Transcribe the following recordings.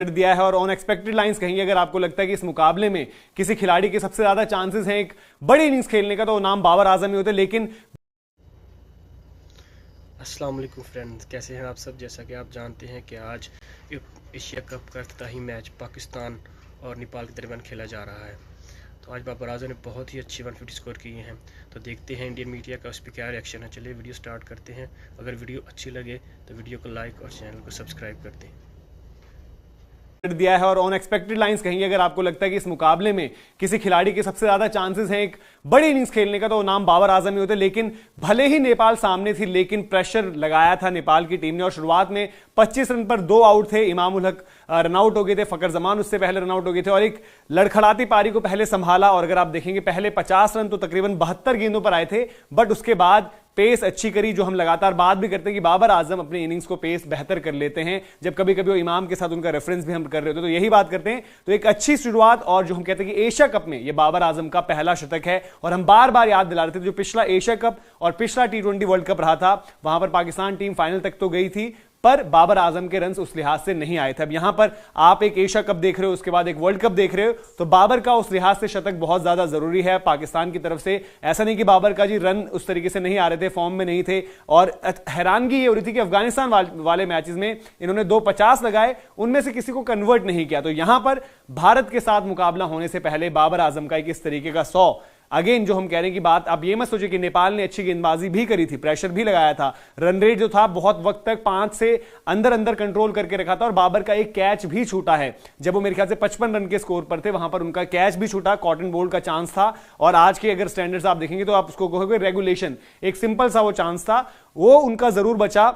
दिया है और अनएक्सपेक्टेड लाइंस कहेंगे। अगर आपको लगता है कि इस मुकाबले में किसी खिलाड़ी के सबसे ज्यादा चांसेस हैं एक बड़ी इनिंग्स खेलने का, तो नाम बाबर आजम ही होते। लेकिन अस्सलाम वालेकुम फ्रेंड्स, कैसे हैं आप सब। जैसा कि आप जानते हैं कि आज एशिया कप का इफ्तिताही मैच पाकिस्तान और नेपाल के दरमियान खेला जा रहा है। तो आज बाबर आजम ने बहुत ही अच्छी 150 स्कोर किए हैं। तो देखते हैं इंडियन मीडिया का उस पर क्या रिएक्शन है। चलिए वीडियो स्टार्ट करते हैं। अगर वीडियो अच्छी लगे तो वीडियो को लाइक और चैनल को सब्सक्राइब कर दें। दिया है और अनएक्सपेक्टेड लाइंस कहेंगे। अगर आपको लगता है कि इस मुकाबले में किसी खिलाड़ी के सबसे ज्यादा चांसेस हैं एक बड़ी इनिंग्स खेलने का, तो नाम बाबर आजम ही होते। लेकिन भले ही नेपाल सामने थी, लेकिन प्रेशर लगाया था नेपाल की टीम ने और शुरुआत में 25 रन पर 2 आउट थे। इमाम उल हक रनआउट हो गए थे, फकर जमान उससे पहले रनआउट हो गए थे और एक लड़खड़ाती पारी को पहले संभाला। और अगर आप देखेंगे पहले 50 रन तो तकरीबन 72 गेंदों पर आए थे, बट उसके बाद पेस अच्छी करी, जो हम लगातार बात भी करते हैं कि बाबर आजम अपनी इनिंग्स को पेस बेहतर कर लेते हैं। जब कभी कभी वो इमाम के साथ उनका रेफरेंस भी हम कर रहे होते, तो यही बात करते हैं। तो एक अच्छी शुरुआत, और जो हम कहते हैं कि एशिया कप में ये बाबर आजम का पहला शतक है। और हम बार बार याद दिला रहे थे, जो पिछला एशिया कप और पिछला T20 वर्ल्ड कप रहा था, वहां पर पाकिस्तान टीम फाइनल तक तो गई थी, पर बाबर आजम के रन्स उस लिहाज से नहीं आए थे। अब यहां पर आप एक एशिया कप देख रहे हो, उसके बाद एक वर्ल्ड कप देख रहे हो, तो बाबर का उस लिहाज से शतक बहुत ज्यादा जरूरी है पाकिस्तान की तरफ से। ऐसा नहीं कि बाबर का जी रन उस तरीके से नहीं आ रहे थे, फॉर्म में नहीं थे। और हैरानगी ये हो रही थी कि अफगानिस्तान वाले मैचेस में इन्होंने 250 लगाए, उनमें से किसी को कन्वर्ट नहीं किया। तो यहां पर भारत के साथ मुकाबला होने से पहले बाबर आजम का एक इस तरीके का 100, अगेन जो हम कह रहे हैं कि बात, आप ये मत सोचिए कि नेपाल ने अच्छी गेंदबाजी भी करी थी, प्रेशर भी लगाया था, रन रेट जो था बहुत वक्त तक 5 से अंदर कंट्रोल करके रखा था। और बाबर का एक कैच भी छूटा है, जब वो मेरे ख्याल से 55 रन के स्कोर पर थे, वहां पर उनका कैच भी छूटा, कॉटन बोल्ट का चांस था। और आज के अगर स्टैंडर्ड्स आप देखेंगे तो आप उसको कहोगे रेगुलेशन, एक सिंपल सा वो चांस था, वो उनका जरूर बचा।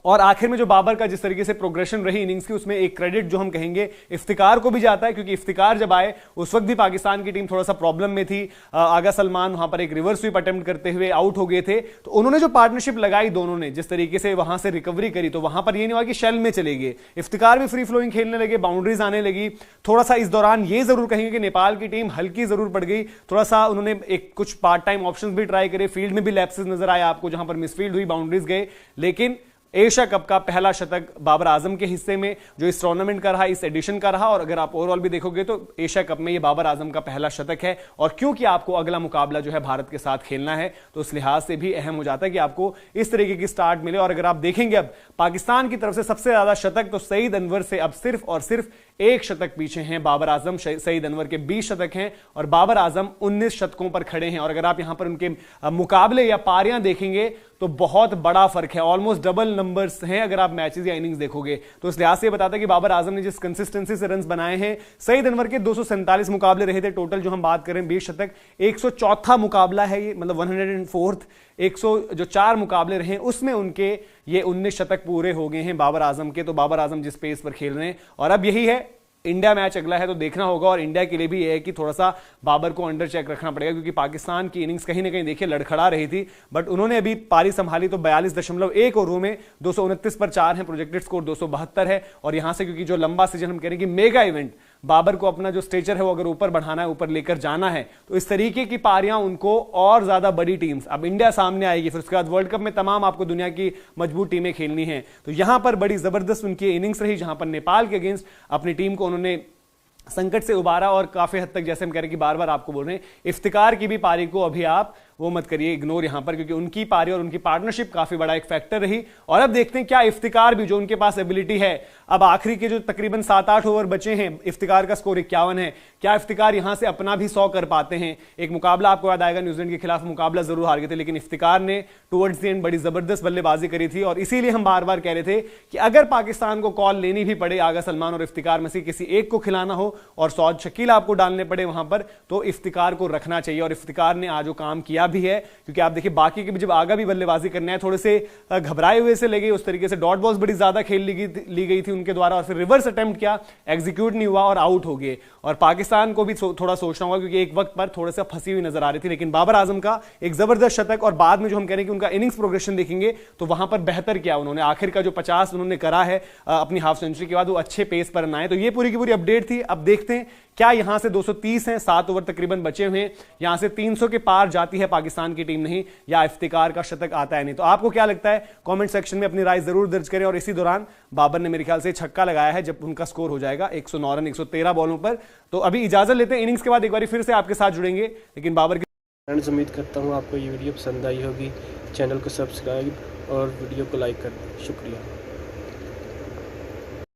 और आखिर में जो बाबर का जिस तरीके से प्रोग्रेशन रही इनिंग्स की, उसमें एक क्रेडिट जो हम कहेंगे इफ्तिकार को भी जाता है, क्योंकि इफ्तिकार जब आए उस वक्त भी पाकिस्तान की टीम थोड़ा सा प्रॉब्लम में थी। आगा सलमान वहां पर एक रिवर्स स्वीप अटेम्प्ट करते हुए आउट हो गए थे। तो उन्होंने जो पार्टनरशिप लगाई दोनों ने, जिस तरीके से वहां से रिकवरी करी, तो वहां पर ये नहीं हुआ कि शेल में चले गए, इफ्तिकार भी फ्री फ्लोइंग खेलने लगे, बाउंड्रीज आने लगी। थोड़ा सा इस दौरान ये जरूर कहेंगे कि नेपाल की टीम हल्की जरूर पड़ गई, थोड़ा सा उन्होंने एक कुछ पार्ट टाइम ऑप्शंस भी ट्राई करे, फील्ड में भी लैप्सेस नजर आए आपको, जहां पर मिसफील्ड हुई, बाउंड्रीज गए। लेकिन एशिया कप का पहला शतक बाबर आजम के हिस्से में जो इस टूर्नामेंट का रहा, इस एडिशन का रहा, और अगर आप ओवरऑल भी देखोगे तो एशिया कप में ये बाबर आजम का पहला शतक है। और क्योंकि आपको अगला मुकाबला जो है भारत के साथ खेलना है, तो उस लिहाज से भी अहम हो जाता है कि आपको इस तरीके की स्टार्ट मिले। और अगर आप देखेंगे अब पाकिस्तान की तरफ से सबसे ज्यादा शतक तो सईद अनवर से अब सिर्फ और सिर्फ 1 शतक पीछे हैं बाबर आजम। सईद अनवर के 20 शतक हैं और बाबर आजम 19 शतकों पर खड़े हैं। और अगर आप यहां पर उनके मुकाबले या पारियां देखेंगे तो बहुत बड़ा फर्क है, ऑलमोस्ट डबल नंबर्स हैं अगर आप मैचेस या इनिंग्स देखोगे। तो इस लिहाज से बताता है कि बाबर आजम ने जिस कंसिस्टेंसी से रन्स बनाए हैं, सईद अनवर के 247 मुकाबले रहे थे टोटल, जो हम बात करें 20 शतक, 104वां मुकाबला है ये, मतलब 104th, 100 जो 4 मुकाबले रहे उसमें उनके ये 19 शतक पूरे हो गए हैं बाबर आजम के। तो बाबर आजम जिस पेस पर खेल रहे हैं, और अब यही है इंडिया मैच अगला है तो देखना होगा। और इंडिया के लिए भी यह है कि थोड़ा सा बाबर को अंडर चेक रखना पड़ेगा, क्योंकि पाकिस्तान की इनिंग्स कहीं ना कहीं देखिए लड़खड़ा रही थी, बट उन्होंने अभी पारी संभाली तो 42.1 ओवरों में 229 पर 4 हैं, प्रोजेक्टेड स्कोर 272 है। और यहां से क्योंकि जो लंबा सीजन हम कह रहे हैं कि मेगा इवेंट, बाबर को अपना जो स्टेचर है वो अगर ऊपर बढ़ाना है, ऊपर लेकर जाना है, तो इस तरीके की पारियां उनको और ज्यादा बड़ी टीम्स, अब इंडिया सामने आएगी, फिर उसके बाद वर्ल्ड कप में तमाम आपको दुनिया की मजबूत टीमें खेलनी है। तो यहां पर बड़ी जबरदस्त उनकी इनिंग्स रही, जहां पर नेपाल के अगेंस्ट अपनी टीम को उन्होंने संकट से उबारा। और काफी हद तक जैसे हम कह रहे हैं कि बार बार आपको बोल रहे हैं, इफ्तिकार की भी पारी को अभी आप वो मत करिए इग्नोर यहां पर, क्योंकि उनकी पारी और उनकी पार्टनरशिप काफी बड़ा एक फैक्टर रही। और अब देखते हैं क्या इफ्तिकार भी, जो उनके पास एबिलिटी है, अब आखिरी के जो तकरीबन 7-8 ओवर बचे हैं, इफ्तिकार का स्कोर 51 है, क्या इफ्तिकार यहां से अपना भी 100 कर पाते हैं। एक मुकाबला आपको याद आएगा, न्यूजीलैंड के खिलाफ मुकाबला जरूर हार गए थे, लेकिन इफ्तिकार ने टुवर्ड्स द एंड बड़ी जबरदस्त बल्लेबाजी करी थी। और इसीलिए हम बार बार कह रहे थे कि अगर पाकिस्तान को कॉल लेनी भी पड़े, आगा सलमान और इफ्तिकार में से किसी एक को खिलाना हो और सौद शकील आपको डालने पड़े वहां पर, तो इफ्तिकार को रखना चाहिए। और इफ्तिकार ने आज वो काम किया भी है, क्योंकि आप देखिए बाकी के भी जब आगा भी बल्लेबाजी करना है, थोड़े से घबराए हुए से लगे, उस तरीके से डॉट बॉल्स बड़ी ज्यादा खेल ली गई थी उनके द्वारा, और फिर रिवर्स अटेम्प्ट किया, एग्जीक्यूट नहीं हुआ और आउट हो गए। और पाकिस्तान को भी थोड़ा सोचना होगा, क्योंकि एक वक्त पर थोड़ा सा फंसी हुई नजर आ रही थी। लेकिन बाबर आजम का एक जबरदस्त शतक, और बाद में जो हम कह रहे हैं कि उनका इनिंग्स प्रोग्रेशन देखेंगे तो वहां पर बेहतर किया उन्होंने। आखिर का जो 50 उन्होंने करा है अपनी हाफ सेंचुरी के बाद, वो अच्छे पेस पर आए। तो ये पूरी की पूरी अपडेट थी। अब देखते हैं क्या यहां से 230 हैं, 7 ओवर तकरीबन बचे हुए हैं, यहां से 300 के पार जाती है पाकिस्तान की टीम नहीं, या इफ्तिकार का शतक आता है नहीं? तो आपको क्या लगता है कमेंट सेक्शन में अपनी राय जरूर दर्ज करें। और इसी दौरान बाबर ने मेरे ख्याल से छक्का लगाया है जब उनका स्कोर हो जाएगा 109 रन 113 बॉलों पर। तो अभी इजाजत लेते हैं, इनिंग्स के बाद एक बार फिर से आपके साथ जुड़ेंगे, लेकिन बाबर की फ्रेंड्स उम्मीद करता हूँ आपको ये वीडियो पसंद आई होगी। चैनल को सब्सक्राइब और वीडियो को लाइक कर दें। शुक्रिया।